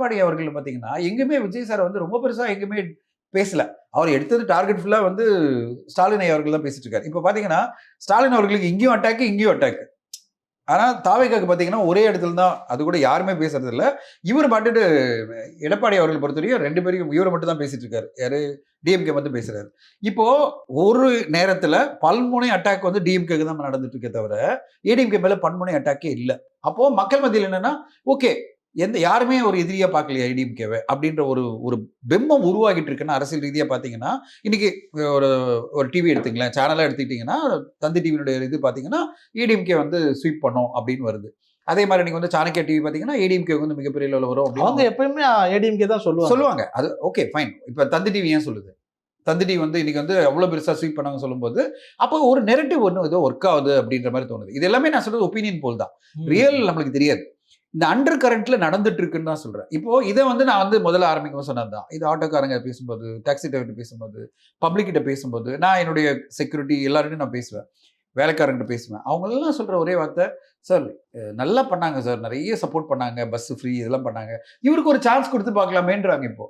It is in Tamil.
எடப்பாடி அவர்கள் பார்த்தீங்கன்னா, எங்கேயுமே விஜய் சார் வந்து ரொம்ப பெருசா எங்கேயுமே பேசல. அவர் எடுத்தது டார்கெட் ஃபுல்லா வந்து ஸ்டாலின் ஐயா அவர்கள் தான் பேசிட்டு இருக்காரு. இப்ப பார்த்தீங்கன்னா, ஸ்டாலின் அவர்களுக்கு இங்கேயும் அட்டாக், இங்கேயும் அட்டாக். ஆனா தாவேகாக்கு பார்த்தீங்கன்னா, ஒரே இடத்துல தான் அது கூட யாருமே பேசுறது இல்ல. இவர் பாட்டுட்டு எடப்பாடி அவர்கள் பொறுத்தவரைக்கும் 2 பேரையும் இவர மட்டும் தான் பேசிட்டு இருக்காரு. யாரு? டிஎம்கே மட்டும் பேசுறாரு. இப்போ ஒரு நேரத்துல பல்முனை அட்டாக் வந்து டிஎம்கேக்கு தான் நடந்துட்டு இருக்கே தவிர, ஏடிஎம்கே மேல பன்முனை அட்டாக்கே இல்ல. அப்போ மக்கள் மத்தியில என்னன்னா, ஓகே யாருமே ஒரு எதிரியா பார்க்கலையா ஏடிஎம்கேவ அப்படின்ற ஒரு ஒரு பிம்பம் உருவாகிட்டு இருக்குன்னு அரசியல் ரீதியா பார்த்தீங்கன்னா, இன்னைக்கு ஒரு ஒரு டிவி எடுத்துங்களேன், சேனலா எடுத்துக்கிட்டீங்கன்னா, தந்தி டிவியினுடைய இது பார்த்தீங்கன்னா, ஏடிஎம்கே வந்து ஸ்வீப் பண்ணும் அப்படின்னு வருது. அதே மாதிரி நீங்க வந்து சாணக்கியா டிவி பார்த்தீங்கன்னா, ஏடிஎம்கே வந்து மிகப்பெரிய லெவல்ல வரும் அவங்க அப்படின்னு எப்பயுமே ஏடிஎம்கே தான் சொல்லுவாங்க. சொல்லுவாங்க. அது ஓகே ஃபைன். இப்ப தந்தி டிவி ஏன் சொல்லுது? தந்தி டிவி வந்து இன்னைக்கு வந்து அவ்வளோ பெருசா ஸ்வீப் பண்ணாங்கன்னு சொல்லும்போது, அப்போ ஒரு நெரேட்டிவ் ஒண்ணு ஏதோ ஒர்க் ஆகுது அப்படின்ற மாரி தோணுது. இது எல்லாமே நான் சொல்றது ஒப்பீனியன் போல் தான். ரியல் நம்மளுக்கு தெரியாது. இந்த அண்டர் கரண்ட்ல நடந்துட்டு இருக்குன்னு தான் சொல்றேன். இப்போ இத வந்து நான் வந்து முதல்ல ஆரம்பிக்கும்போது சொன்னது தான். இது ஆட்டோக்காரங்க பேசும்போது, டாக்ஸி டிரைவர்ட்ட பேசும்போது, பப்ளிக் கிட்ட பேசும்போது, நான் என்னுடைய செக்யூரிட்டி எல்லார்கிட்டயும் நான் பேசுவேன். வேலைக்காரங்கிட்ட பேசுவேன். அவங்கலாம் சொல்ற ஒரே வார்த்தை, "சார் நல்லா பண்ணாங்க சார். நெறைய சப்போர்ட் பண்ணாங்க. பஸ் ஃப்ரீ இதெல்லாம் பண்ணாங்க. இவருக்கு ஒரு சான்ஸ் குடுத்து பார்க்கலாமேன்றாங்க இப்போ."